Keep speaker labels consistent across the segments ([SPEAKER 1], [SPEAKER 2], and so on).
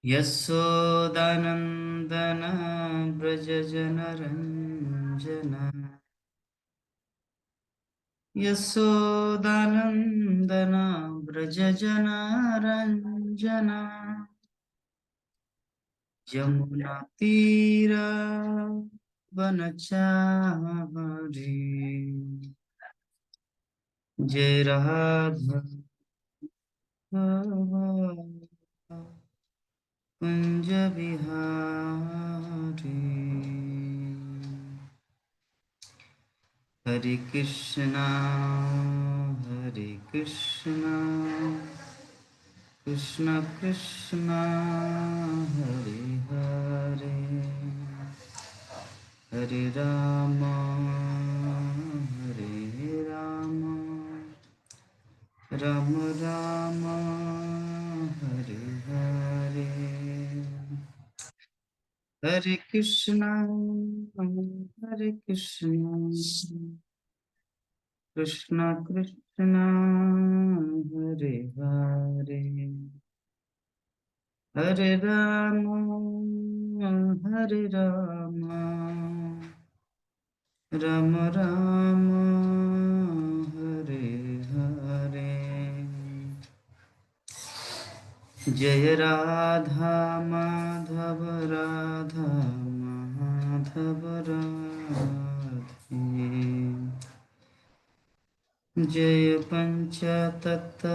[SPEAKER 1] यशोदानन्दन व्रज जनरञ्जन यशोदानन्दन व्रज जनरञ्जन यमुना तीरा वनचारी जय राधा कुंज बिहारी हरे कृष्णा कृष्ण कृष्ण हरे हरे हरे राम राम राम हरे हरे हरे कृष्णा कृष्ण कृष्ण हरे हरे हरे राम राम राम हरे हरे जय राधा माधव राधा माधव राधे जय पंचतत्व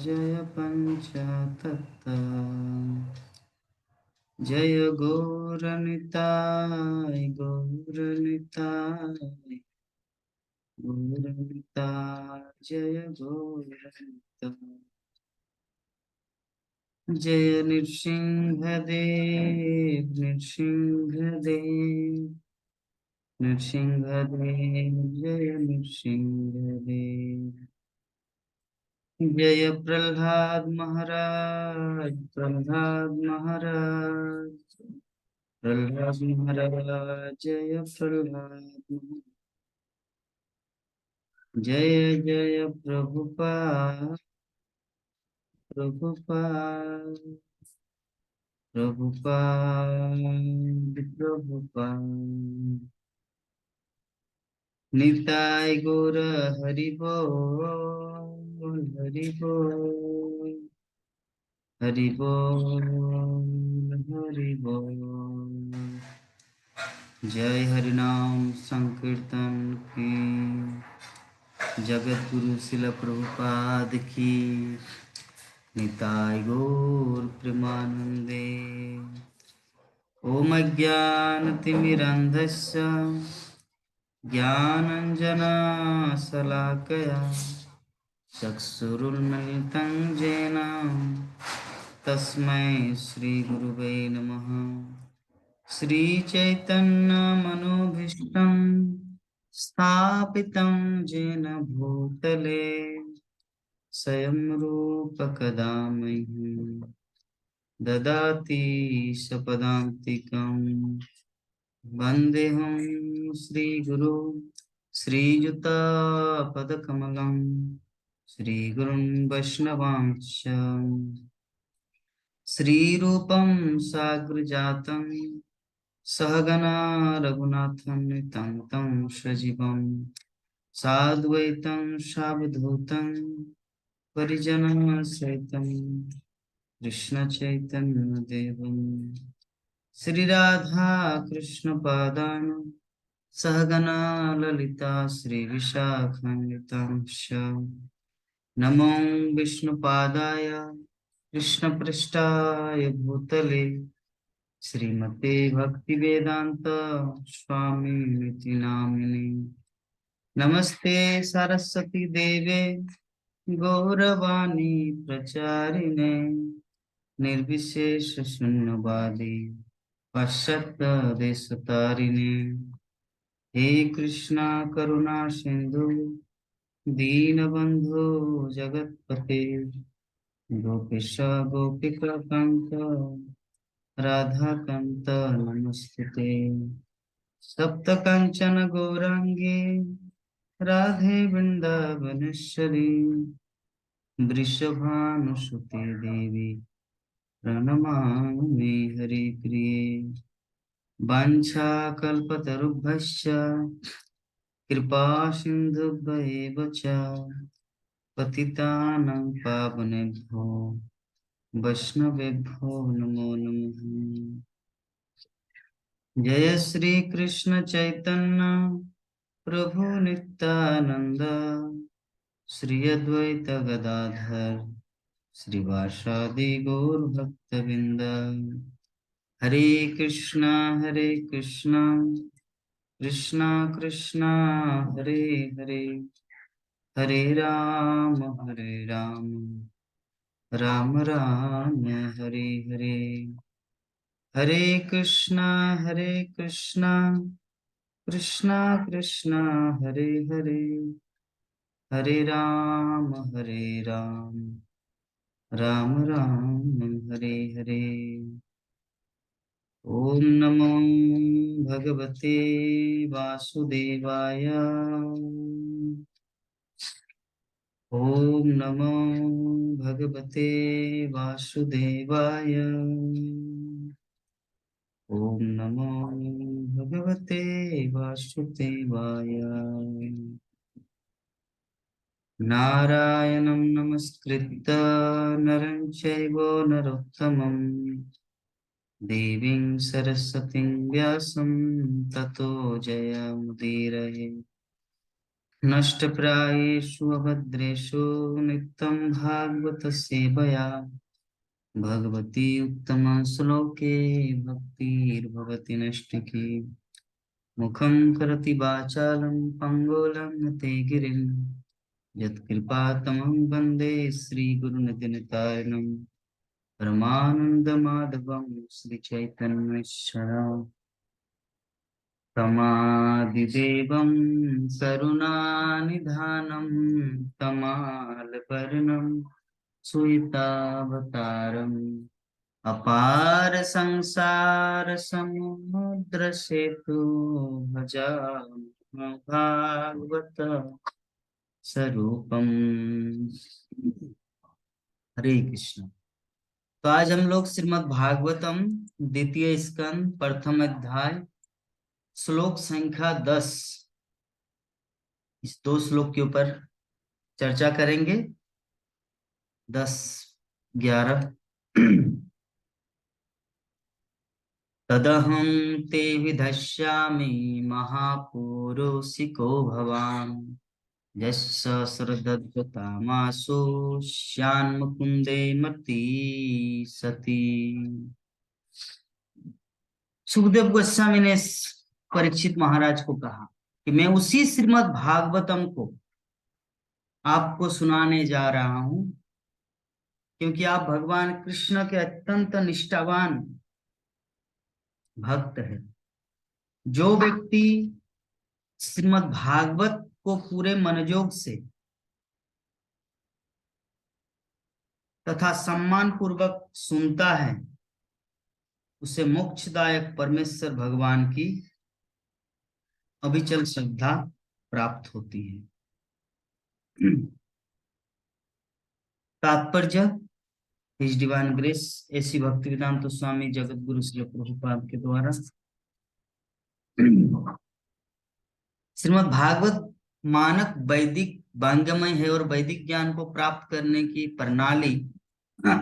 [SPEAKER 1] जय पंचतत्व जय गौरनिताय जय गौरनिताय जय नृसिंहदेव जय नृसिंहदेव जय प्रहलाद महाराज जय जय जय प्रभुपाद प्रभुपाद निताय गौर हरि बोल जय हरिनाम संकीर्तन की जगत गुरु शिल प्रभुपाद की निताय गौर प्रेमानंदे ओम अज्ञानतिमिरन्धस्य ज्ञानञ्जनशलाकया चक्षुरुन्मिलितं येन तस्मै श्रीगुरुवे नमः श्रीचैतन्यमनोभीष्टं स्थापितं येन भूतले स्वयं रूप कदा मह्यं ददाति सपदान्तिकम् वन्देऽहं श्रीगुरु श्रीयुतापदकमलं श्रीगुरुं वैष्णवांश्च श्रीरूपं साग्रजातं सहगना रघुनाथान्वितं तं सजीवं साद्वैतं सावधूतं परिजनसहितं कृष्णचैतन्यदेवं श्रीराधा कृष्णपादान् सहगना ललिता श्रीविशाखान्वितांश्च नमो विष्णुपादाय कृष्णपृष्ठाय भूतले श्रीमते भक्तिवेदांत स्वामी नामिने नमस्ते सरस्वती देवे गौरवाणी प्रचारिणे निर्विशेष शून्यवादी पाश्चात्य देशतारिणे हे कृष्णा करुणा सिंधु दीनबंधु जगतपते गोपेश गोपिका कांत राधा कांत नमस्ते सप्त कांचन गौरांगे राधे वृंदावनेश्वरी वृषभानुसुते देवी प्रणमामि हरिप्रिये वाञ्छाकल्पतरुभ्यश्च कृपा सिन्धुभ्येव च पतितानां पावनेभ्यो वैष्णवेभ्यो नमो नमः। जय श्री कृष्ण चैतन्य प्रभु नित्यानंद श्री अद्वैत गदाधर श्रीवासादि गौर भक्तबिंद। हरे कृष्णा कृष्णा कृष्णा हरे हरे, हरे राम राम राम हरे हरे। हरे कृष्णा कृष्णा कृष्णा हरे हरे, हरे राम राम राम हरे हरे। ओम नमो भगवते वासुदेवाय, ओम नमो भगवते वासुदेवाय, ओम नमो भगवते वासुदेवाय। नारायणं नमस्कृत्य नरं चैव नरोत्तमं देवीं सरस्वतीं व्यासं ततो जयमुदीरये। नष्टप्रायेषु अभद्रेषु नित्यं भागवत सेवया भगवती उत्तमश्लोके भक्तिर्भवति नष्टिकी। मुखं करोति वाचालं पङ्गुलं ते गिरिं यत्कृपातमं वन्दे श्रीगुरुनितिनतारिणं परमानन्दमाधवं श्रीचैतन्येश्वरम् तमादिदेवं करुणानिधानं तमालपर्णं सुवितावतारम् अपार संसार समुद्र सेतु भजामि भागवत स्वरूपम। हरे कृष्ण। तो आज हम लोग श्रीमद् भागवतम द्वितीय स्कंद प्रथम अध्याय श्लोक संख्या 10, इस 2 श्लोक के ऊपर चर्चा करेंगे। 10, 11। तदहं ते विधस्यामि महापुरुषिको भवान् यस्य श्रद्धत्वतामासो श्यान्मुकुन्दे मति सती। सुखदेव गोस्वामी ने परीक्षित महाराज को कहा कि मैं उसी श्रीमद् भागवतम को आपको सुनाने जा रहा हूं क्योंकि आप भगवान कृष्ण के अत्यंत निष्ठावान भक्त है। जो व्यक्ति श्रीमद् भागवत को पूरे मनोयोग से तथा सम्मान पूर्वक सुनता है उसे मोक्षदायक परमेश्वर भगवान की अविचल श्रद्धा प्राप्त होती है। तात्पर्य, हिज डिवाइन ग्रेस ऐसी भक्तिवेदांत स्वामी जगत गुरु श्री प्रभुपाद के द्वारा श्रीमद् भागवत मानक वैदिक वांग्मय है और वैदिक ज्ञान को प्राप्त करने की प्रणाली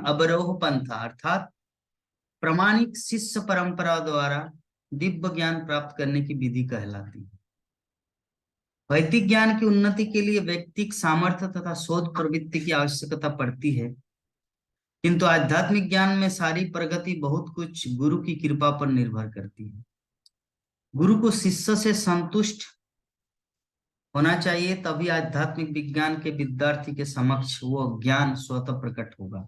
[SPEAKER 1] अवरोह पंथा अर्थात प्रामाणिक शिष्य परंपरा द्वारा दिव्य ज्ञान प्राप्त करने की विधि कहलाती है। वैदिक ज्ञान की उन्नति के लिए व्यक्तिक सामर्थ्य तथा शोध प्रवृत्ति की आवश्यकता पड़ती है, किंतु आध्यात्मिक ज्ञान में सारी प्रगति बहुत कुछ गुरु की कृपा पर निर्भर करती है। गुरु को शिष्य से संतुष्ट होना चाहिए, तभी आध्यात्मिक विज्ञान के विद्यार्थी के समक्ष वो ज्ञान स्वतः प्रकट होगा।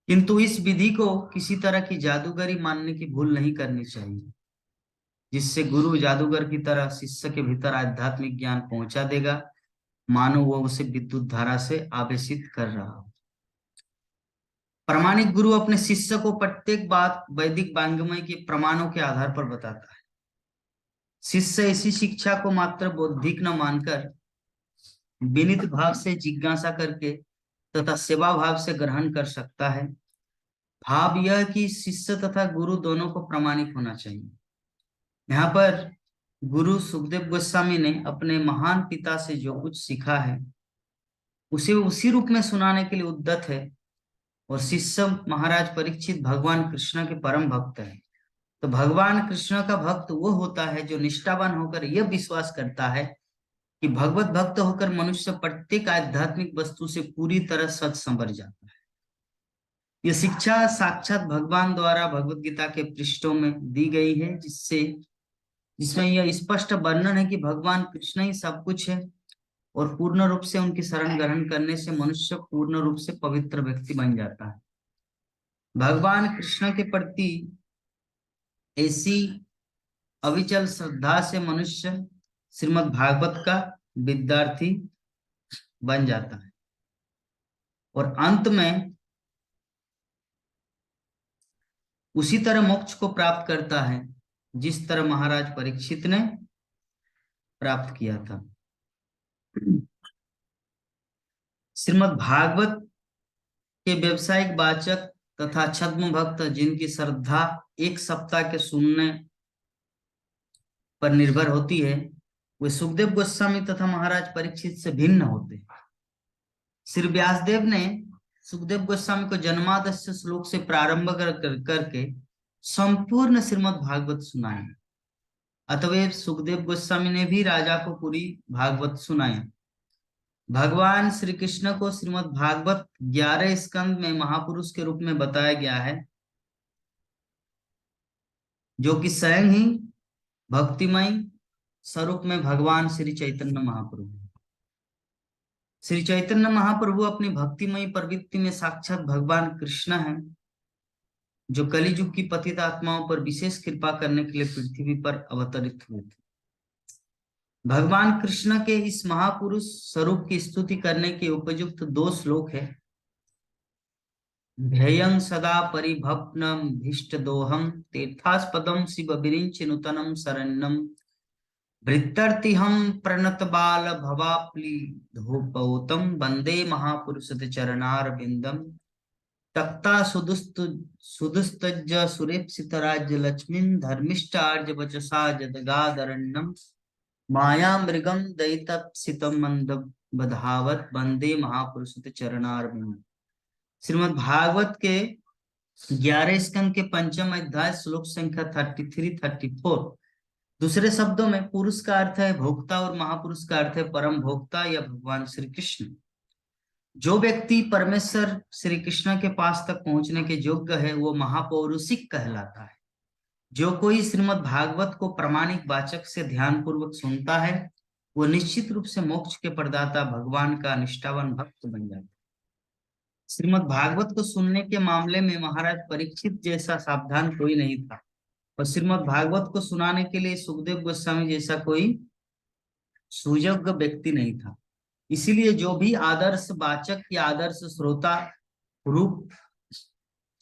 [SPEAKER 1] किंतु इस विधि को किसी तरह की जादूगरी मानने की भूल नहीं करनी चाहिए, जिससे गुरु जादूगर की तरह शिष्य के भीतर आध्यात्मिक ज्ञान पहुंचा देगा, मानो वो उसे विद्युत धारा से आवेशित कर रहा हो। प्रामाणिक गुरु अपने शिष्य को प्रत्येक बात वैदिक वांग्मय के प्रमाणों के आधार पर बताता है। शिष्य इसी शिक्षा को मात्र बौद्धिक न मानकर विनीत भाव से जिज्ञासा करके तथा सेवा भाव से ग्रहण कर सकता है। भाव यह कि शिष्य तथा गुरु दोनों को प्रामाणिक होना चाहिए। यहाँ पर गुरु सुखदेव गोस्वामी ने अपने महान पिता से जो कुछ सीखा है उसे उसी रूप में सुनाने के लिए उद्यत है। और शिष्य महाराज परीक्षित भगवान कृष्ण के परम भक्त है। तो भगवान कृष्ण का भक्त वो होता है जो निष्ठावान होकर यह विश्वास करता है कि भगवत भक्त होकर मनुष्य प्रत्येक आध्यात्मिक वस्तु से पूरी तरह सच संवर जाता है। यह शिक्षा साक्षात भगवान द्वारा भगवत गीता के पृष्ठों में दी गई है, जिसमें यह स्पष्ट वर्णन है कि भगवान कृष्ण ही सब कुछ है और पूर्ण रूप से उनकी शरण ग्रहण करने से मनुष्य पूर्ण रूप से पवित्र व्यक्ति बन जाता है। भगवान कृष्ण के प्रति ऐसी अविचल श्रद्धा से मनुष्य श्रीमद् भागवत का विद्यार्थी बन जाता है और अंत में उसी तरह मोक्ष को प्राप्त करता है जिस तरह महाराज परीक्षित ने प्राप्त किया था। श्रीमद् भागवत के व्यावसायिक वाचक तथा छद्म भक्त जिनकी श्रद्धा एक सप्ताह के सुनने पर निर्भर होती है, वे सुखदेव गोस्वामी तथा महाराज परीक्षित से भिन्न होते हैं। श्री व्यासदेव ने सुखदेव गोस्वामी को जन्मादस्य श्लोक से प्रारंभ करके संपूर्ण श्रीमद् भागवत सुनाया। अतएव सुखदेव गोस्वामी ने भी राजा को पूरी भागवत सुनाया। भगवान श्री कृष्ण को श्रीमद् भागवत 11 स्कंद में महापुरुष के रूप में बताया गया है, जो कि स्वयं ही भक्तिमय स्वरूप में भगवान श्री चैतन्य महाप्रभु। श्री चैतन्य महाप्रभु अपनी भक्तिमय प्रवृत्ति में साक्षात भगवान कृष्ण हैं, जो कलिजुग की पतित आत्माओं पर विशेष कृपा करने के लिए पृथ्वी पर अवतरित हुए थे। भगवान कृष्ण के इस महापुरुष स्वरूप की स्तुति करने के उपयुक्त 2 श्लोक है। ध्येयं सदा परिभवनम भीष्टदोहम तीर्थास्पदम शिव विरिंच नूतनम शरण्यम भृत्यर्तिहं प्रणत बाल भवाप्ली धूपौतम वंदे महापुरुष चरणारविंदम तक्ता सुदुस्तज सुरेप्सित राज्य लक्ष्मीं धर्मिष्ठार्य वचसा जदगादरण्यम माया मृगम दयितप्सितम मंद बधावत वंदे महापुरुष चरणारविंदम। श्रीमद् भागवत के 11 स्कंद के 5वें अध्याय श्लोक संख्या 33-34। दूसरे शब्दों में पुरुष का अर्थ है भोक्ता और महापुरुष का अर्थ है परम भोक्ता या भगवान श्री कृष्ण। जो व्यक्ति परमेश्वर श्री कृष्ण के पास तक पहुंचने के योग्य है वो महापौरुषिक कहलाता है। जो कोई श्रीमद् भागवत को प्रामाणिक वाचक से ध्यान पूर्वक सुनता है वो निश्चित रूप से मोक्ष के प्रदाता भगवान का निष्ठावान भक्त बन जाता है। श्रीमद् भागवत को सुनने के मामले में महाराज परीक्षित जैसा सावधान कोई नहीं था और श्रीमद् भागवत को सुनाने के लिए सुखदेव गोस्वामी जैसा कोई सुयोग्य व्यक्ति नहीं था। इसीलिए जो भी आदर्श वाचक या आदर्श श्रोता रूप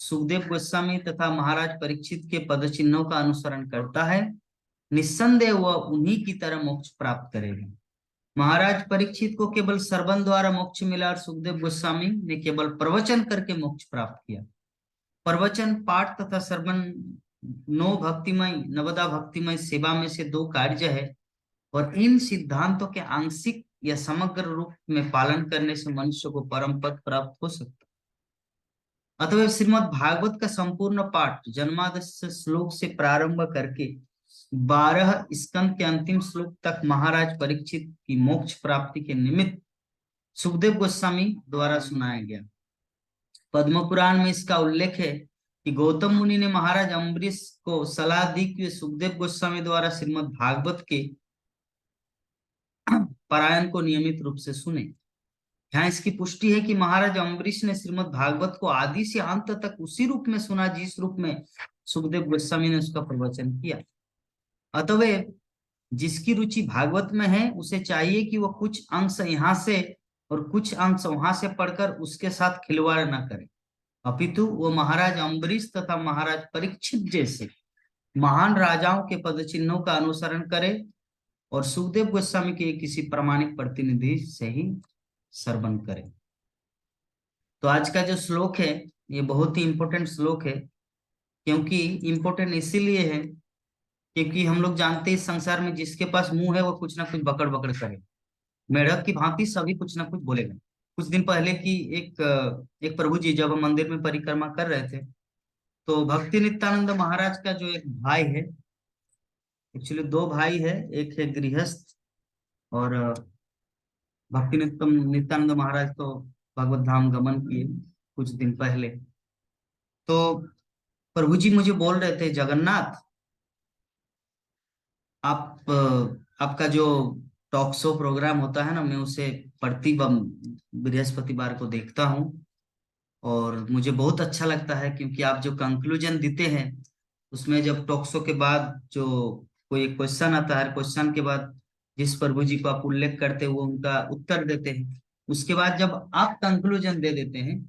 [SPEAKER 1] सुखदेव गोस्वामी तथा महाराज परीक्षित के पदचिन्हों का अनुसरण करता है, निस्संदेह वह उन्हीं की तरह मोक्ष प्राप्त करेगा। महाराज परीक्षित को केवल श्रवण द्वारा मोक्ष मिला और सुखदेव गोस्वामी ने केवल प्रवचन करके मोक्ष प्राप्त किया। प्रवचन पाठ तथा श्रवण नवदा भक्तिमय सेवा में से 2 कार्य है और इन सिद्धांतों के आंशिक या समग्र रूप में पालन करने से मनुष्य को परम पद प्राप्त हो सकता है। अतः श्रीमद् भागवत का संपूर्ण पाठ जन्मादस्य श्लोक से प्रारंभ करके 12 स्कंद के अंतिम श्लोक तक महाराज परीक्षित की मोक्ष प्राप्ति के निमित्त सुखदेव गोस्वामी द्वारा सुनाया गया। पद्म पुराण में इसका उल्लेख है कि गौतम मुनि ने महाराज अम्बरीश को सलाह दी कि सुखदेव गोस्वामी द्वारा श्रीमद् भागवत के पारायण को नियमित रूप से सुने। यहाँ इसकी पुष्टि है कि महाराज अम्बरीश ने श्रीमद् भागवत को आदि से अंत तक उसी रूप में सुना जिस रूप में सुखदेव गोस्वामी ने उसका प्रवचन किया। अतः जिसकी रुचि भागवत में है उसे चाहिए कि वह कुछ अंश यहाँ से और कुछ अंश वहां से पढ़कर उसके साथ खिलवाड़ न करे, अपितु वो महाराज अम्बरीश तथा महाराज परीक्षित जैसे महान राजाओं के पद चिन्हों का अनुसरण करे और सुखदेव गोस्वामी के किसी प्रामाणिक प्रतिनिधि से ही श्रवण करे। तो आज का जो श्लोक है ये बहुत ही इंपॉर्टेंट श्लोक है। क्योंकि इंपॉर्टेंट इसीलिए है क्योंकि हम लोग जानते हैं इस संसार में जिसके पास मुंह है वो कुछ ना कुछ बकड़ बकड़ करे, मेढक की भांति सभी कुछ ना कुछ बोलेगा। कुछ दिन पहले की एक प्रभु जी जब हम मंदिर में परिक्रमा कर रहे थे तो भक्ति नित्यानंद महाराज का जो एक भाई है, एक्चुअली दो भाई है, एक है गृहस्थ और भक्ति नित्यानंद महाराज तो भगवत धाम गमन किए कुछ दिन पहले। तो प्रभु जी मुझे बोल रहे थे, जगन्नाथ आपका जो टॉक शो प्रोग्राम होता है ना, मैं उसे प्रति बृहस्पतिवार को देखता हूँ और मुझे बहुत अच्छा लगता है क्योंकि आप जो कंक्लूजन देते हैं उसमें जब टॉक शो के बाद जो कोई क्वेश्चन आता है, क्वेश्चन के बाद जिस प्रभु जी को आप उल्लेख करते हैं वो उनका उत्तर देते हैं, उसके बाद जब आप कंक्लूजन दे देते हैं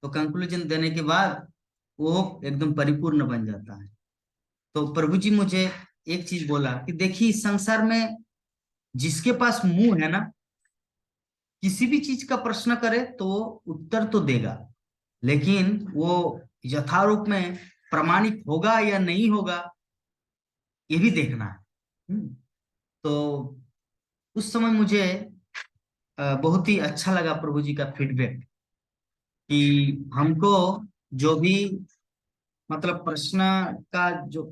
[SPEAKER 1] तो कंक्लूजन देने के बाद वो एकदम परिपूर्ण बन जाता है। तो प्रभु जी मुझे एक चीज बोला कि देखिए इस संसार में जिसके पास मुंह है ना, किसी भी चीज का प्रश्न करे तो वो उत्तर तो देगा, लेकिन वो यथारूप में प्रमाणित होगा या नहीं होगा ये भी देखना है। तो उस समय मुझे बहुत ही अच्छा लगा प्रभु जी का फीडबैक कि हमको जो भी मतलब प्रश्न का जो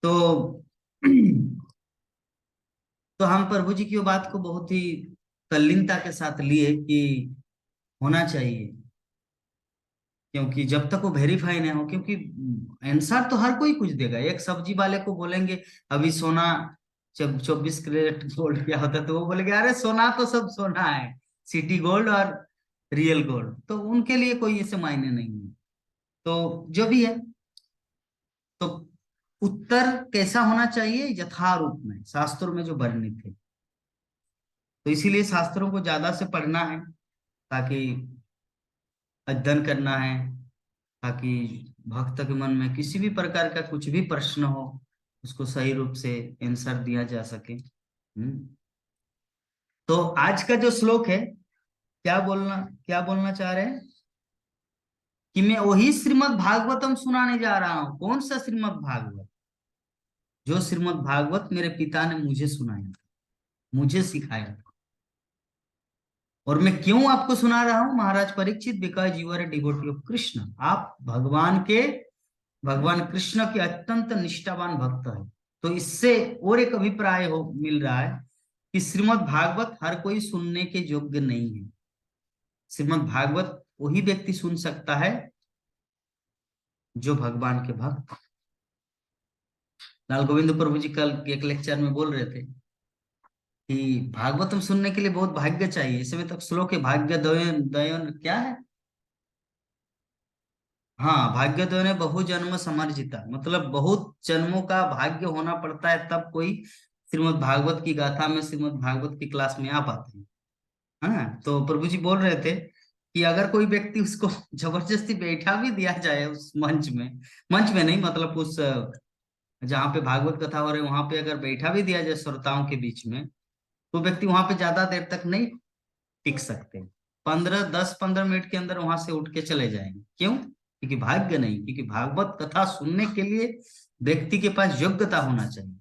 [SPEAKER 1] तो तो हम प्रभु जी की बात को बहुत ही तल्लीनता के साथ लिए कि होना चाहिए, क्योंकि जब तक वो वेरीफाई नहीं हो, क्योंकि आंसर तो हर कोई कुछ देगा। एक सब्जी वाले को बोलेंगे अभी सोना जब 24 कैरेट गोल्ड क्या होता है तो वो बोलेंगे अरे सोना तो सब सोना है, सिटी गोल्ड और रियल गोल्ड, तो उनके लिए कोई ऐसे मायने नहीं है। तो जो भी है, तो उत्तर कैसा होना चाहिए, यथारूप में शास्त्रों में जो वर्णित है। तो इसीलिए शास्त्रों को ज्यादा से पढ़ना है, ताकि अध्ययन करना है, ताकि भक्त के मन में किसी भी प्रकार का कुछ भी प्रश्न हो उसको सही रूप से आंसर दिया जा सके। तो आज का जो श्लोक है, क्या बोलना चाह रहे हैं कि मैं वही श्रीमद् भागवतम सुनाने जा रहा हूं। कौन सा श्रीमद् भागवत? जो श्रीमद् भागवत मेरे पिता ने मुझे सुनाया था, मुझे सिखाया था। और मैं क्यों आपको सुना रहा हूं Maharaj Parikshit? Because you are a devotee of Krishna. आप भगवान कृष्ण के अत्यंत निष्ठावान भक्त है। तो इससे और एक अभिप्राय हो मिल रहा है कि श्रीमद् भागवत हर कोई सुनने के योग्य नहीं है। श्रीमद् भागवत वही व्यक्ति सुन सकता है जो भगवान के भक्त। लाल गोविंद प्रभु जी कल एक लेक्चर में बोल रहे थे कि भागवतम सुनने के लिए बहुत भाग्य चाहिए। इस समय तक श्लोक है भाग्य दयन दयन क्या है, हाँ भाग्य ने बहु जन्म समर्जिता, मतलब बहुत जन्मों का भाग्य होना पड़ता है तब कोई श्रीमद् भागवत की गाथा में, श्रीमद् भागवत की क्लास में आ पाते हैं। हाँ, तो प्रभु जी बोल रहे थे कि अगर कोई व्यक्ति उसको जबरदस्ती बैठा भी दिया जाए उस मंच में नहीं, मतलब उस जहाँ पे भागवत कथा हो रही है वहां पे अगर बैठा भी दिया जाए श्रोताओं के बीच में, तो व्यक्ति वहां पे ज्यादा देर तक नहीं टिक सकते। 10-15 मिनट के अंदर वहां से उठ के चले जाएंगे। क्यों? क्योंकि भाग्य नहीं, क्योंकि भागवत कथा सुनने के लिए व्यक्ति के पास योग्यता होना चाहिए।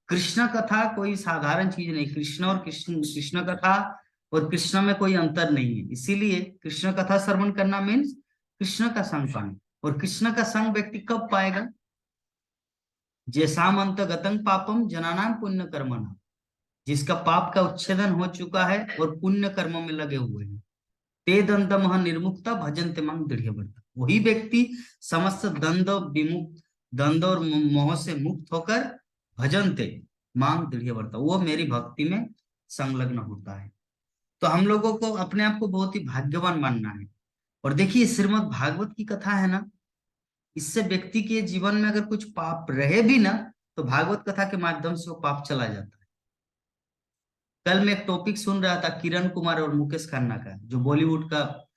[SPEAKER 1] कृष्ण कथा कोई साधारण चीज नहीं। कृष्ण और कृष्ण कथा और कृष्ण में कोई अंतर नहीं है। इसीलिए कृष्ण कथा श्रवण करना मीन्स कृष्ण का संग पाना। और कृष्ण का संग व्यक्ति कब पाएगा? जैसा अंत गतंग पापम जनानाम पुण्य कर्मणा, जिसका पाप का उच्छेदन हो चुका है और पुण्य कर्मों में लगे हुए हैं। ते दंतमह निर्मुक्ता भजन्ते मां दृढ़व्रता, वही व्यक्ति समस्त द्वंद्व और मोह से मुक्त होकर भजन्ते मां दृढ़व्रता, वो मेरी भक्ति में संलग्न होता है। तो हम लोगों को अपने आप को बहुत ही भाग्यवान मानना है। और देखिए श्रीमद् भागवत की कथा है ना, इससे व्यक्ति के जीवन में अगर कुछ पाप रहे भी ना तो भागवत कथा के माध्यम से वो पाप चला जाता है। कल मैं एक टॉपिक सुन रहा था किरण कुमार और मुकेश खन्ना का, जो बॉलीवुड का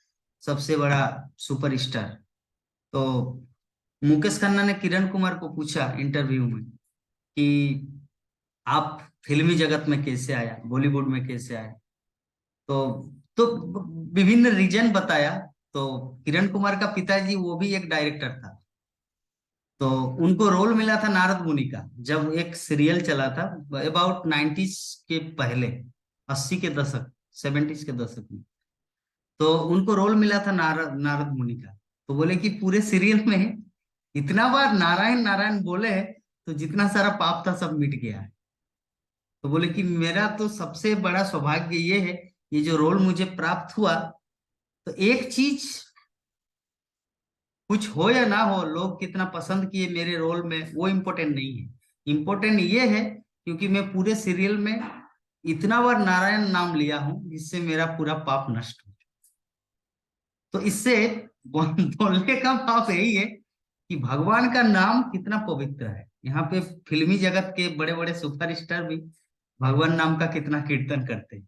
[SPEAKER 1] सबसे बड़ा सुपरस्टार। तो मुकेश खन्ना ने किरण कुमार को पूछा इंटरव्यू में कि आप फिल्मी जगत में कैसे आया, बॉलीवुड में कैसे आया। तो तो विभिन्न रीजन बताया। तो किरण कुमार का पिताजी वो भी एक डायरेक्टर था। तो उनको रोल मिला था नारद मुनि का, जब एक सीरियल चला था अबाउट 90s के पहले, 80 के दशक, 70s के दशक में। तो उनको रोल मिला था नारद नारद मुनि का। तो बोले कि पूरे सीरियल में इतना बार नारायण नारायण बोले हैं, तो जितना सारा पाप था सब मिट गया है। तो बोले कि मेरा तो सबसे बड़ा सौभाग्य ये है, ये जो रोल मुझे प्राप्त हुआ। तो एक चीज, कुछ हो या ना हो, लोग कितना पसंद किए मेरे रोल में, वो इम्पोर्टेंट नहीं है। इम्पोर्टेंट ये है क्योंकि मैं पूरे सीरियल में इतना बार नारायण नाम लिया हूं, जिससे मेरा पूरा पाप नष्ट हो। तो इससे बोलने का भाव यही है कि भगवान का नाम कितना पवित्र है। यहाँ पे फिल्मी जगत के बड़े बड़े सुपरस्टार भी भगवान नाम का कितना कीर्तन करते हैं।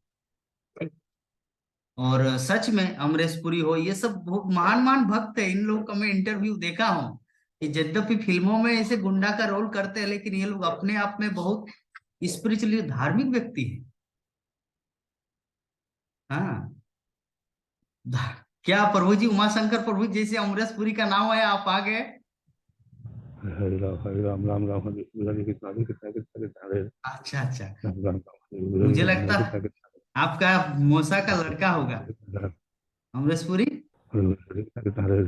[SPEAKER 1] और सच में अमरीश पुरी हो, ये सब बहुत महान महान भक्त है। इन लोगों का मैं इंटरव्यू देखा हूँ कि यद्यपि फिल्मों में ऐसे गुंडा का रोल करते हैं, लेकिन ये लोग अपने आप में बहुत स्पिरिचुअली धार्मिक व्यक्ति है। हाँ, क्या प्रभु जी, उमाशंकर प्रभु जैसे अमरीश पुरी का नाम है, आप आ गए।
[SPEAKER 2] हरे राम राम राम हरे हरे कृष्णा हरे कृष्णा कृष्णा कृष्णा हरे
[SPEAKER 1] अच्छा अच्छा,
[SPEAKER 2] राम राम राम हरे
[SPEAKER 1] मुझे
[SPEAKER 2] हरे
[SPEAKER 1] लगता
[SPEAKER 2] हरे
[SPEAKER 1] है
[SPEAKER 2] कृष्णा कृष्णा
[SPEAKER 1] आपका मौसा का लड़का होगा अमरीश पुरी।
[SPEAKER 2] हरे कृष्णा कृष्णा हरे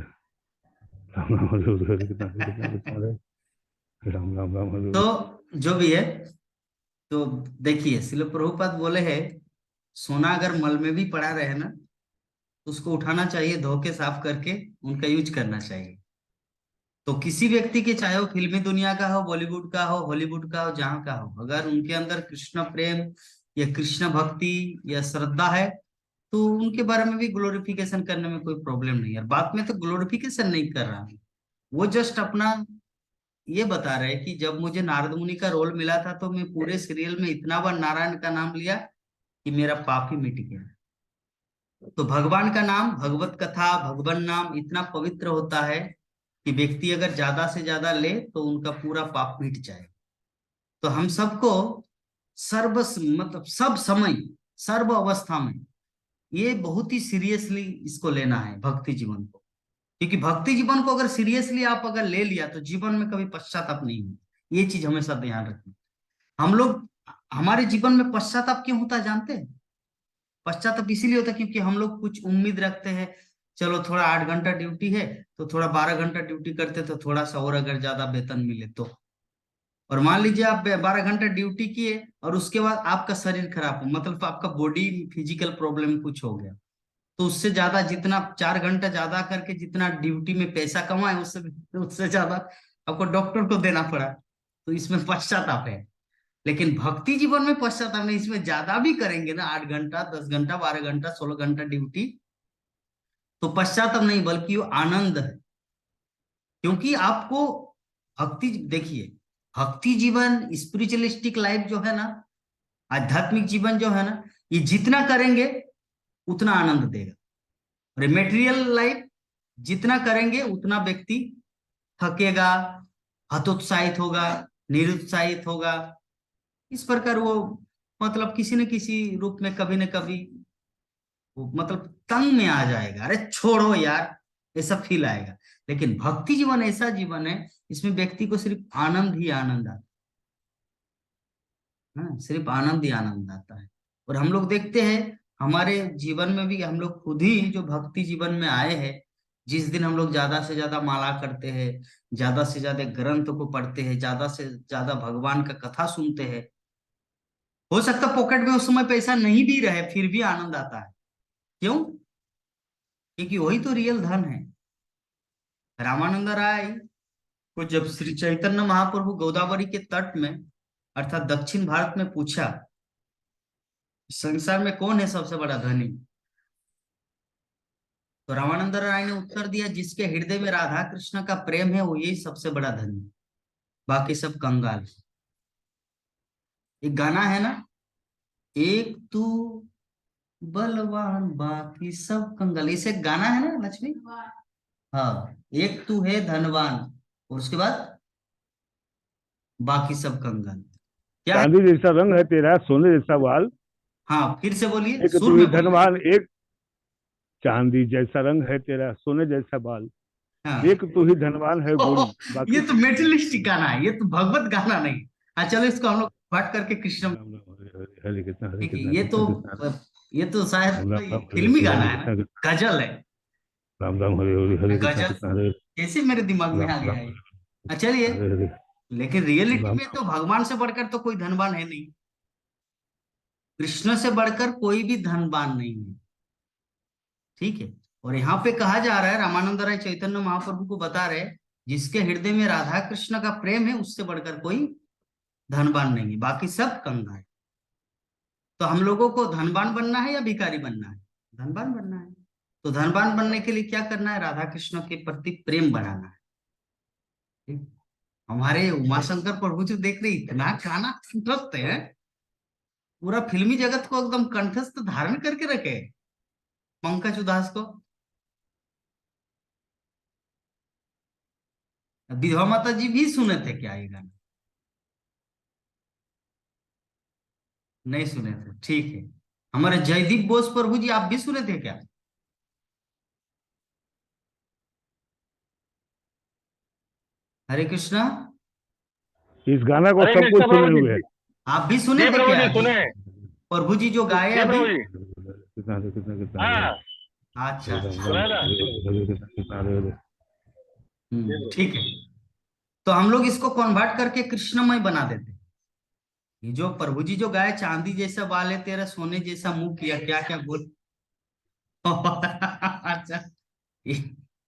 [SPEAKER 2] राम राम हरे हरे कृष्णा कृष्णा कृष्णा हरे राम राम राम हरे
[SPEAKER 1] तो जो भी है, तो देखिए शिल प्रभुपाद बोले हैं, सोना अगर मल में भी पड़ा रहे ना, तो उसको उठाना चाहिए, धो के साफ करके उनका यूज करना चाहिए। तो किसी व्यक्ति के, चाहे वो फिल्मी दुनिया का हो, बॉलीवुड का हो, हॉलीवुड का हो, जहां का हो, अगर उनके अंदर कृष्ण प्रेम या कृष्ण भक्ति या श्रद्धा है, तो उनके बारे में भी ग्लोरिफिकेशन करने में कोई प्रॉब्लम नहीं है। बात में तो ग्लोरिफिकेशन नहीं कर रहा हूँ, वो जस्ट अपना ये बता रहे हैं कि जब मुझे नारद मुनि का रोल मिला था, तो मैं पूरे सीरियल में इतना बार नारायण का नाम लिया कि मेरा पाप ही मिट गया। तो भगवान का नाम, भगवत कथा, भगवान नाम इतना पवित्र होता है कि व्यक्ति अगर ज्यादा से ज्यादा ले तो उनका पूरा पाप मिट जाए। तो हम सबको सर्व मतलब सब समय, सर्व अवस्था में ये बहुत ही सीरियसली इसको लेना है, भक्ति जीवन को। क्योंकि भक्ति जीवन को अगर सीरियसली आप अगर ले लिया, तो जीवन में कभी पश्चाताप नहीं हो। ये चीज हमेशा ध्यान रखना। हम लोग, हमारे जीवन में पश्चाताप क्यों होता है जानते हैं? पश्चाताप इसीलिए होता है क्योंकि हम लोग कुछ उम्मीद रखते हैं, चलो थोड़ा 8 घंटा ड्यूटी है, तो थोड़ा 12 घंटा ड्यूटी करते तो थोड़ा सा और अगर ज्यादा वेतन मिले तो। और मान लीजिए आप 12 घंटा ड्यूटी किए और उसके बाद आपका शरीर खराब हो, मतलब आपका बॉडी फिजिकल प्रॉब्लम कुछ हो गया, तो उससे ज्यादा जितना 4 घंटा ज्यादा करके जितना ड्यूटी में पैसा कमाए, उससे उससे ज्यादा आपको डॉक्टर को देना पड़ा, तो इसमें पश्चाताप है। लेकिन भक्ति जीवन में पश्चाताप नहीं, इसमें ज्यादा भी करेंगे ना, 8 घंटा, 10 घंटा, 12 घंटा, 16 घंटा ड्यूटी, तो पश्चाताप नहीं बल्कि वो आनंद है। क्योंकि आपको भक्ति, देखिए, भक्ति जीवन, स्पिरिचुअलिस्टिक लाइफ जो है ना, आध्यात्मिक जीवन जो है ना, ये जितना करेंगे उतना आनंद देगा। और मेटेरियल लाइफ जितना करेंगे उतना व्यक्ति थकेगा, हतोत्साहित होगा, निरुत्साहित होगा। इस प्रकार वो मतलब किसी न किसी रूप में कभी न कभी वो मतलब तंग में आ जाएगा, अरे छोड़ो यार, ऐसा फील आएगा। लेकिन भक्ति जीवन ऐसा जीवन है, इसमें व्यक्ति को सिर्फ आनंद ही आनंद आता है। हाँ, सिर्फ आनंद ही आनंद आता है। और हम लोग देखते हैं हमारे जीवन में भी, हम लोग खुद ही जो भक्ति जीवन में आए हैं, जिस दिन हम लोग ज्यादा से ज्यादा माला करते हैं, ज्यादा से ज्यादा ग्रंथ को पढ़ते हैं, ज्यादा से ज्यादा भगवान का कथा सुनते हैं, हो सकता है पॉकेट में उस समय पैसा नहीं भी रहे, फिर भी आनंद आता है। क्यों? क्योंकि वही तो रियल धन है। रामानंद राय को जब श्री चैतन्य महाप्रभु गोदावरी के तट में, अर्थात दक्षिण भारत में, पूछा संसार में कौन है सबसे बड़ा धनी, तो रामानंद राय ने उत्तर दिया, जिसके हृदय में राधा कृष्ण का प्रेम है वो यही सबसे बड़ा धनी, बाकी सब कंगाल। एक गाना है ना, एक तू बलवान बाकी सब कंगाल, इसे गाना है ना लक्ष्मी। हाँ, एक तू है धनवान, और उसके बाद बाकी सब कंगाल, क्या है?
[SPEAKER 2] चांदी जैसा रंग है तेरा, सोने जैसा बाल।
[SPEAKER 1] हाँ, फिर से बोलिए,
[SPEAKER 2] एक
[SPEAKER 1] सुर
[SPEAKER 2] तू ही
[SPEAKER 1] में बोलिए।
[SPEAKER 2] धनवान, एक चांदी जैसा रंग है तेरा, सोने जैसा बाल।
[SPEAKER 1] हाँ।
[SPEAKER 2] एक तू ही धनवान है गोरी,
[SPEAKER 1] ये
[SPEAKER 2] बाकी
[SPEAKER 1] तो
[SPEAKER 2] सब कंगाल।
[SPEAKER 1] मेटलिस्टिक गाना है, ये तो भगवत गाना नहीं। चलो इसको हम लोग पाठ करके कृष्ण।
[SPEAKER 2] राम राम हरे हरे, हरे कृष्णा हरे
[SPEAKER 1] ठीक है,
[SPEAKER 2] कृष्णा कृष्णा कृष्णा हरे।
[SPEAKER 1] ये तो शायद
[SPEAKER 2] राम राम
[SPEAKER 1] कोई
[SPEAKER 2] राम हरे
[SPEAKER 1] फिल्मी
[SPEAKER 2] हरे,
[SPEAKER 1] गाना
[SPEAKER 2] हरे
[SPEAKER 1] है ना,
[SPEAKER 2] कृष्णा कृष्णा।
[SPEAKER 1] गजल है।
[SPEAKER 2] राम राम हरे हरे, हरे कृष्णा
[SPEAKER 1] गजल
[SPEAKER 2] कृष्णा हरे हरे।
[SPEAKER 1] कैसे मेरे दिमाग में
[SPEAKER 2] राम
[SPEAKER 1] आ गया
[SPEAKER 2] राम
[SPEAKER 1] है?
[SPEAKER 2] हरे
[SPEAKER 1] चलिए,
[SPEAKER 2] हरे हरे।
[SPEAKER 1] लेकिन रियलिटी
[SPEAKER 2] राम
[SPEAKER 1] में
[SPEAKER 2] राम।
[SPEAKER 1] तो भगवान से बढ़कर तो कोई धनवान है नहीं, कृष्ण से बढ़कर कोई भी धनवान नहीं है। ठीक है। और यहाँ पे कहा जा रहा है, रामानंद राय चैतन्य महाप्रभु को बता रहे हैं, जिसके हृदय में राधा कृष्ण का प्रेम है, उससे बढ़कर कोई धनवान नहीं है, बाकी सब कंगाल है। तो हम लोगों को धनवान बनना है या भिखारी बनना है? धनवान बनना है। तो धनवान बनने के लिए क्या करना है? राधा कृष्ण के प्रति प्रेम बढ़ाना है। ठीक? हमारे उमाशंकर प्रभु जो देख रहे, इतना गाना कंठस्थ है, पूरा फिल्मी जगत को एकदम कंठस्थ धारण करके रखे हैं, पंकज उधास को। विधवा माता जी भी सुने थे क्या ये गाना? नहीं सुने थे, ठीक है। हमारे जयदीप बोस प्रभु जी, आप भी सुने थे क्या? हरे कृष्णा।
[SPEAKER 2] इस गाना को
[SPEAKER 3] हरे
[SPEAKER 2] सब
[SPEAKER 3] कृष्ण
[SPEAKER 2] कोई सुने
[SPEAKER 3] प्रभु
[SPEAKER 2] हुए
[SPEAKER 3] जी।
[SPEAKER 1] आप भी सुने
[SPEAKER 3] जी
[SPEAKER 1] थे
[SPEAKER 3] प्रभु
[SPEAKER 1] क्या
[SPEAKER 3] जी
[SPEAKER 1] अभी?
[SPEAKER 3] सुने।
[SPEAKER 1] प्रभु जी जो गाए
[SPEAKER 3] जी
[SPEAKER 1] अभी?
[SPEAKER 3] प्रभु जी।
[SPEAKER 2] हैं। कृष्णा हरे कृष्णा कृष्णा हरे
[SPEAKER 3] हाँ,
[SPEAKER 2] हरे।
[SPEAKER 1] अच्छा
[SPEAKER 2] हरे राम
[SPEAKER 1] अच्छा।
[SPEAKER 2] राम
[SPEAKER 3] सुना था।
[SPEAKER 2] हरे हरे, हरे कृष्णा कृष्णा हरे हरे।
[SPEAKER 3] जी प्रभु।
[SPEAKER 1] ठीक है। तो हम लोग इसको कन्वर्ट करके कृष्णमय बना देते हैं। ये जो प्रभु जी जो गाए, चांदी जैसा बाल है तेरा, सोने जैसा मुंह किया, क्या क्या बोल। अच्छा।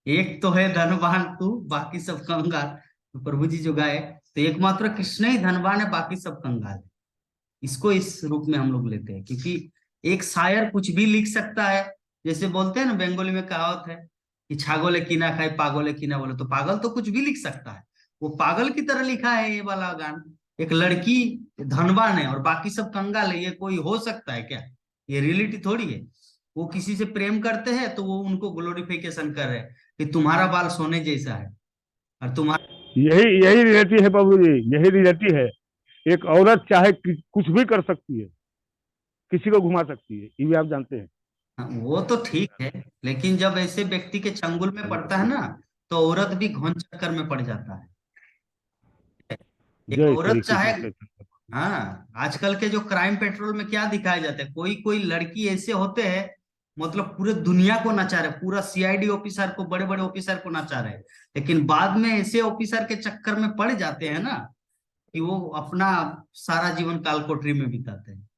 [SPEAKER 1] एक तो है धनवान तू, बाकी सब कंगाल। तो प्रभु जी जो गाए, तो एकमात्र कृष्ण ही धनवान है, बाकी सब कंगाल है। इसको इस रूप में हम लोग लेते हैं, क्योंकि एक शायर कुछ भी लिख सकता है। जैसे बोलते हैं ना, बंगाली में कहावत है कि छागोले की ना खाए पागोले की ना बोले, तो पागल तो कुछ भी लिख सकता है। वो पागल की तरह लिखा है ये वाला गाना। एक लड़की धनवान है और बाकी सब कंगाल है, ये कोई हो सकता है क्या? ये रियलिटी थोड़ी है। वो किसी से प्रेम करते हैं तो वो उनको ग्लोरिफिकेशन कर रहे हैं कि तुम्हारा बाल सोने जैसा है, और तुम्हारा।
[SPEAKER 2] यही यही रियलिटी है प्रभु जी, यही रियलिटी है। एक औरत चाहे कुछ भी कर सकती है, किसी को घुमा सकती है, ये भी आप जानते हैं।
[SPEAKER 1] हाँ, वो तो ठीक है, लेकिन जब ऐसे व्यक्ति के चंगुल में पड़ता है ना, तो औरत भी घोन चक्कर में पड़ जाता है। एक
[SPEAKER 2] जय
[SPEAKER 1] औरत
[SPEAKER 2] श्री
[SPEAKER 1] चाहे।
[SPEAKER 2] कृष्ण चैतन्य।
[SPEAKER 1] हाँ, आजकल के जो क्राइम पेट्रोल में क्या दिखाया जाता है, कोई कोई लड़की ऐसे होते हैं, मतलब पूरे दुनिया को नचा रहे, पूरा सीआईडी ऑफिसर को, बड़े बड़े ऑफिसर को नचा रहे, लेकिन बाद में ऐसे ऑफिसर के चक्कर में पड़ जाते हैं ना, कि वो अपना सारा जीवन काल कोठरी में बिताते हैं।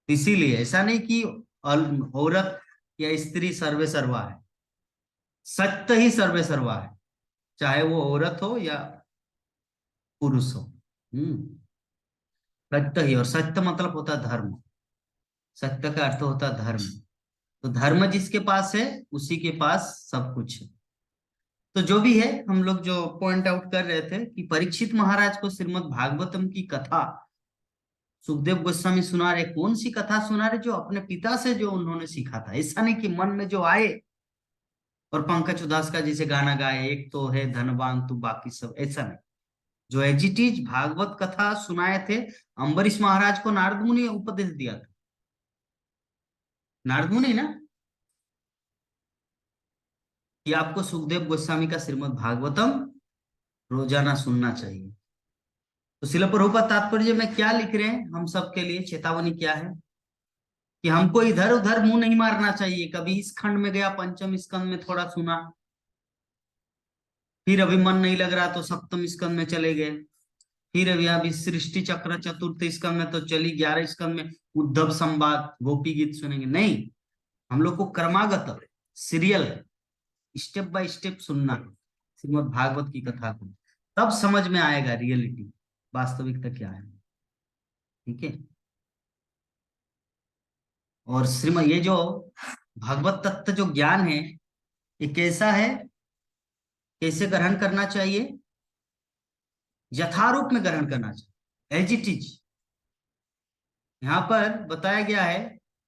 [SPEAKER 1] इसीलिए ऐसा नहीं कि औरत या स्त्री सर्वे सर्वा है, सत्य ही सर्वे सर्वा है, चाहे वो औरत हो या पुरुष हो। सत्य ही, और सत्य मतलब होता है धर्म। सत्य का अर्थ होता है धर्म। तो धर्म जिसके पास है, उसी के पास सब कुछ है। तो जो भी है, हम लोग जो पॉइंट आउट कर रहे थे कि परीक्षित महाराज को श्रीमद् भागवतम की कथा सुखदेव गोस्वामी सुना रहे। कौन सी कथा सुना रहे? जो अपने पिता से जो उन्होंने सीखा था। ऐसा नहीं कि मन में जो आए, और पंकज उधास का जैसे गाना गाए, एक तो है धनवान तू बाकी सब, ऐसा नहीं। जो एज इट इज भागवत कथा सुनाए थे। अम्बरीश महाराज को नारद मुनि ने उपदेश दिया था। नारद मुनि ना, कि आपको सुखदेव गोस्वामी का श्रीमद् भागवतम रोजाना सुनना चाहिए। तो शिल प्रभुपाद तात्पर्य में क्या लिख रहे हैं, हम सबके लिए चेतावनी क्या है, कि हमको इधर उधर मुंह नहीं मारना चाहिए। कभी इस खंड में गया, पंचम स्कंद में थोड़ा सुना, फिर अभी मन नहीं लग रहा तो सप्तम स्कंद में चले गए, फिर अभी अभी सृष्टि चक्र चतुर्थ स्कंद में तो चली, 11 स्कंद में उद्धव संवाद गोपी गीत सुनेंगे। नहीं, हम लोग को क्रमागत सीरियल स्टेप बाय स्टेप सुनना है श्रीमद् भागवत की कथा को, तब समझ में आएगा रियलिटी, वास्तविकता क्या है। ठीक है। और श्रीमद ये जो भागवत तत्व जो ज्ञान है, ये कैसा है, कैसे ग्रहण करना चाहिए? यथारूप में ग्रहण करना चाहिए, एज इट इज। यहाँ पर बताया गया है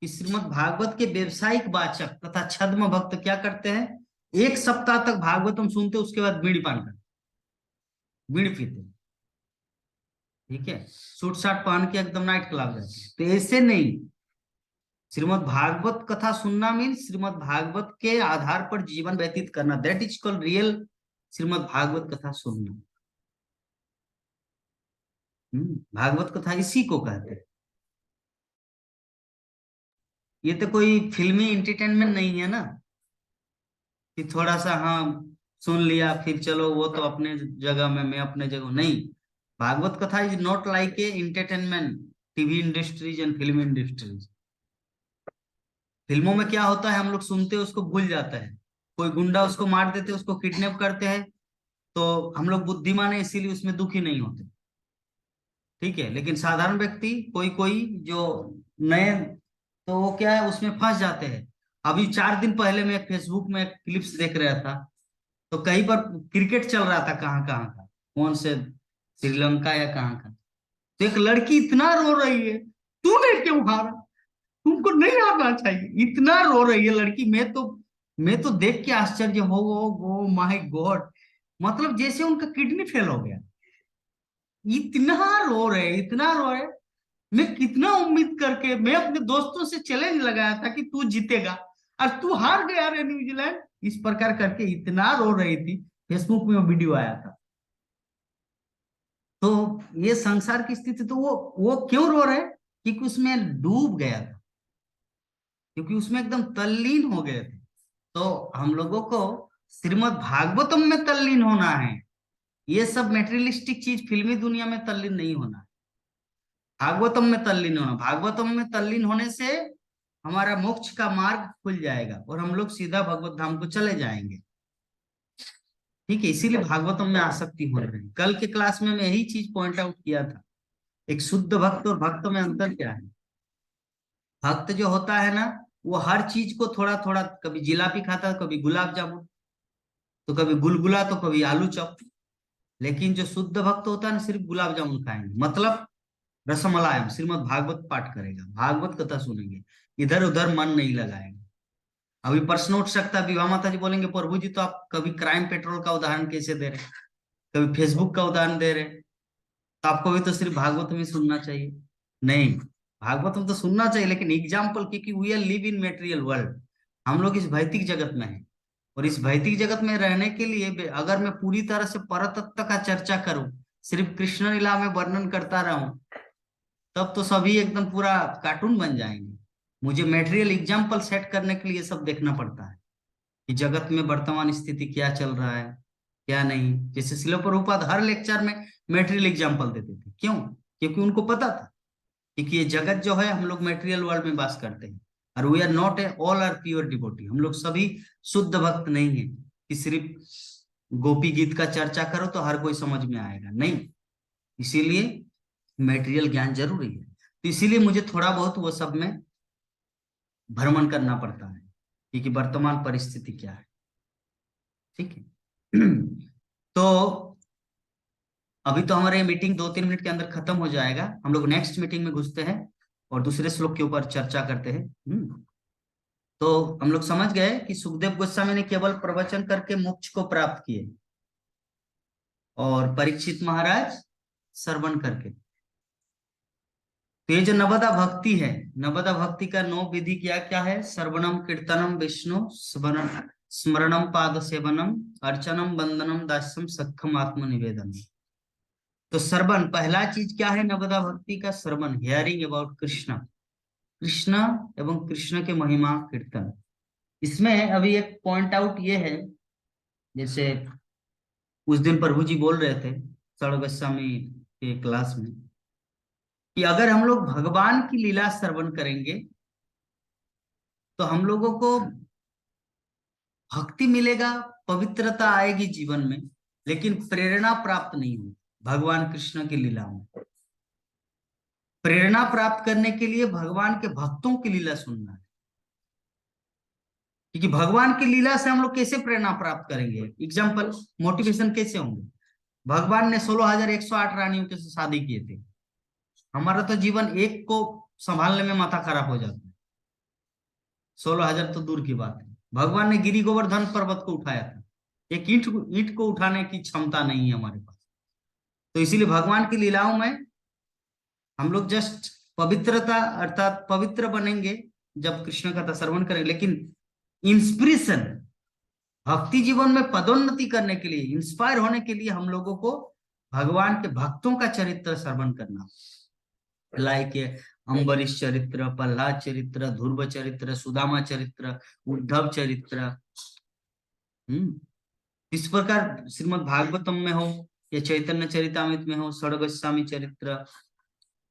[SPEAKER 1] कि श्रीमद् भागवत के व्यवसायिक वाचक तथा छद्म भक्त क्या करते हैं, 1 सप्ताह तक भागवतम सुनते, उसके बाद बीड़ी पान करते, बीड़ी पीते, ठीक है, सूट साट पहन के एकदम नाइट क्लब जाते हैं। तो ऐसे नहीं, श्रीमद् भागवत कथा सुनना मीन श्रीमद् भागवत के आधार पर जीवन व्यतीत करना, that is called real Shrimad Bhagwat कथा सुनना। भागवत कथा इसी को कहते हैं। ये तो कोई फिल्मी एंटरटेनमेंट नहीं है ना, कि थोड़ा सा हाँ सुन लिया फिर चलो वो तो अपने जगह में, मैं अपने जगह, नहीं। भागवत कथा is not like a entertainment TV industries and film industries. फिल्मों में क्या होता है, हम लोग सुनते हैं उसको भूल जाता है, कोई गुंडा उसको मार देते, उसको किडनैप करते हैं, तो हम लोग बुद्धिमान है इसीलिए उसमें दुखी नहीं होते, ठीक है। लेकिन साधारण व्यक्ति कोई कोई जो नए, तो वो क्या है उसमें फंस जाते हैं। अभी 4 दिन पहले मैं फेसबुक में एक क्लिप्स देख रहा था, तो कहीं पर क्रिकेट चल रहा था, कहाँ कहाँ का, कौन से श्रीलंका या कहाँ का, तो एक लड़की इतना रो रही है, तूने क्यों हारा, तुमको नहीं हारना चाहिए, इतना रो रही है लड़की। मैं तो देख के आश्चर्य हो माय गॉड, मतलब जैसे उनका किडनी फेल हो गया, इतना रो रहे, इतना रो रहे। मैं कितना उम्मीद करके मैं अपने दोस्तों से चैलेंज लगाया था कि तू जीतेगा, और तू हार गया रे न्यूजीलैंड, इस प्रकार करके इतना रो रही थी। फेसबुक में वीडियो आया था। तो ये संसार की स्थिति, तो वो क्यों रो रहे, क्योंकि उसमें डूब गया था, क्योंकि उसमें एकदम तल्लीन हो गए थे। तो हम लोगों को श्रीमद् भागवतम में तल्लीन होना है, ये सब मेटेरियलिस्टिक चीज फिल्मी दुनिया में तल्लीन नहीं होना है, भागवतम में तल्लीन होना। भागवतम में तल्लीन होने से हमारा मोक्ष का मार्ग खुल जाएगा और हम लोग सीधा भगवत धाम को चले जाएंगे, ठीक है। इसीलिए भागवतम में आसक्ति हो रही है। कल के क्लास में मैं यही चीज पॉइंट आउट किया था, एक शुद्ध भक्त और भक्त में अंतर क्या है। भक्त जो होता है ना, वो हर चीज को थोड़ा थोड़ा, कभी जिलापी खाता है, कभी गुलाब जामुन, तो कभी गुलगुला, तो कभी आलू चॉप। लेकिन जो शुद्ध भक्त होता है ना, सिर्फ गुलाब जामुन खाएंगे, मतलब रसमलायम श्रीमद् भागवत पाठ करेगा, भागवत कथा सुनेंगे, इधर उधर मन नहीं लगाएगा। अभी प्रश्न उठ सकता है, विभा माता जी बोलेंगे प्रभु जी तो आप कभी क्राइम पेट्रोल का उदाहरण कैसे दे रहे, कभी फेसबुक का उदाहरण दे रहे, तो आपको भी तो सिर्फ भागवत में सुनना चाहिए। नहीं, भागवत में तो सुनना चाहिए, लेकिन एग्जाम्पल, क्योंकि we are live in material world, हम लोग इस भौतिक जगत में हैं। और इस भौतिक जगत में रहने के लिए अगर मैं पूरी तरह से परतत्व का चर्चा करूं, सिर्फ कृष्ण लीला में वर्णन करता रहूं, तब तो सभी एकदम पूरा कार्टून बन जाएंगे। मुझे मेटेरियल एग्जाम्पल सेट करने के लिए सब देखना पड़ता है कि जगत में वर्तमान स्थिति क्या चल रहा है, क्या नहीं। जैसे शिला प्रभुपाद हर लेक्चर में मेटेरियल एग्जाम्पल देते थे, क्यों, क्योंकि उनको पता था कि ये जगत जो है, हम लोग मेटेरियल वर्ल्ड में बास करते हैं, और we are not a all are pure devotee, हम लोग सभी शुद्ध भक्त नहीं है कि सिर्फ गोपी गीत का चर्चा करो तो हर कोई समझ में आएगा, नहीं। इसीलिए मेटेरियल ज्ञान जरूरी है। तो इसीलिए मुझे थोड़ा बहुत वो सब में भ्रमण करना पड़ता है, क्योंकि वर्तमान परिस्थिति क्या है, ठीक है। तो अभी तो हमारे मीटिंग 2-3 मिनट के अंदर खत्म हो जाएगा, हम लोग नेक्स्ट मीटिंग में घुसते हैं और दूसरे श्लोक के ऊपर चर्चा करते हैं। तो हम लोग समझ गए कि सुखदेव गोस्वामी ने केवल प्रवचन करके मोक्ष को प्राप्त किए, और परीक्षित महाराज श्रवण करके। तो ये जो नवदा भक्ति है, नवदा भक्ति का 9 विधि क्या क्या है, श्रवणम कीर्तनम विष्णु स्मरणम पाद सेवनम अर्चनम वंदनम दास्यम सख्यम आत्म निवेदन। तो श्रवण पहला चीज क्या है, नवदा भक्ति का श्रवण, हियरिंग अबाउट कृष्ण, कृष्ण एवं कृष्ण के महिमा कीर्तन। इसमें अभी एक पॉइंट आउट ये है, जैसे उस दिन प्रभु जी बोल रहे थे सड़ गोस्वामी के क्लास में, कि अगर हम लोग भगवान की लीला श्रवण करेंगे तो हम लोगों को भक्ति मिलेगा, पवित्रता आएगी जीवन में, लेकिन प्रेरणा प्राप्त नहीं होगी भगवान कृष्ण की लीला में। प्रेरणा प्राप्त करने के लिए भगवान के भक्तों की लीला सुनना है, क्योंकि भगवान की लीला से हम लोग कैसे प्रेरणा प्राप्त करेंगे, एग्जाम्पल मोटिवेशन कैसे होंगे। भगवान ने 16,108 रानियों के साथ शादी किए थे, हमारा तो जीवन एक को संभालने में माथा खराब हो जाता है। 16,000 तो दूर की बात है। भगवान ने गिरी गोवर्धन पर्वत को उठाया था, एक ईंट को उठाने की क्षमता नहीं है हमारे पास। तो इसीलिए भगवान की लीलाओं में हम लोग जस्ट पवित्रता अर्थात पवित्र बनेंगे जब कृष्ण कथा श्रवण करेंगे। लेकिन इंस्पिरेशन, भक्ति जीवन में पदोन्नति करने के लिए, इंस्पायर होने के लिए हम लोगों को भगवान के भक्तों का चरित्र श्रवण करना, लाइक अम्बरीश चरित्र, प्रहलाद चरित्र, ध्रुव चरित्र, सुदामा चरित्र, उद्धव चरित्र। इस प्रकार श्रीमद् भागवतम में हो या चैतन्य चरितामृत में हो, षड्गोस्वामी चरित्र,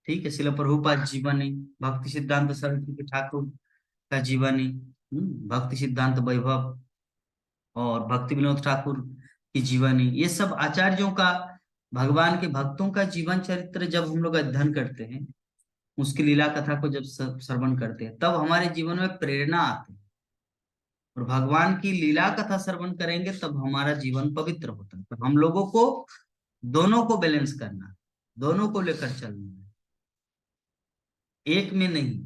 [SPEAKER 1] ठीक है, शिल प्रभुपाद जीवनी, भक्ति सिद्धांत सरस्वती ठाकुर का जीवनी, भक्ति सिद्धांत वैभव और भक्ति विनोद ठाकुर की जीवनी, ये सब आचार्यों का, भगवान के भक्तों का जीवन चरित्र जब हम लोग अध्ययन करते हैं, उसकी लीला कथा को जब श्रवण करते हैं, तब हमारे जीवन में प्रेरणा आती है। और भगवान की लीला कथा श्रवण करेंगे तब हमारा जीवन पवित्र होता है। तो हम लोगों को दोनों को बैलेंस करना, दोनों को लेकर चलना है, एक में नहीं।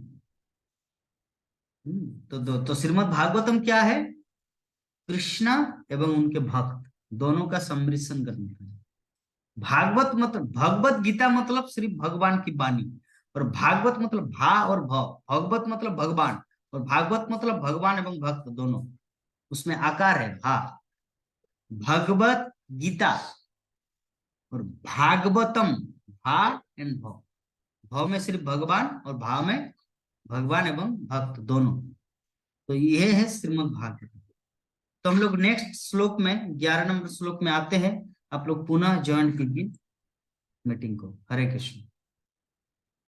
[SPEAKER 1] तो श्रीमद् भागवतम क्या है? कृष्णा एवं उनके भक्त दोनों का सम्मिश्रण करना है। भागवत मतलब, भगवत गीता मतलब श्री भगवान की वाणी, और भागवत मतलब भा और भव, भगवत मतलब भगवान, और भागवत मतलब भगवान एवं भक्त दोनों, उसमें आकार है भा। भगवत गीता और भागवतम, भा एंड भव, भव में सिर्फ भगवान और भाव में भगवान एवं भक्त दोनों। तो ये है श्रीमद् भागवत। तो हम लोग नेक्स्ट श्लोक में 11 नंबर श्लोक में आते हैं। आप लोग पुनः ज्वाइन कीजिए मीटिंग को। हरे कृष्ण।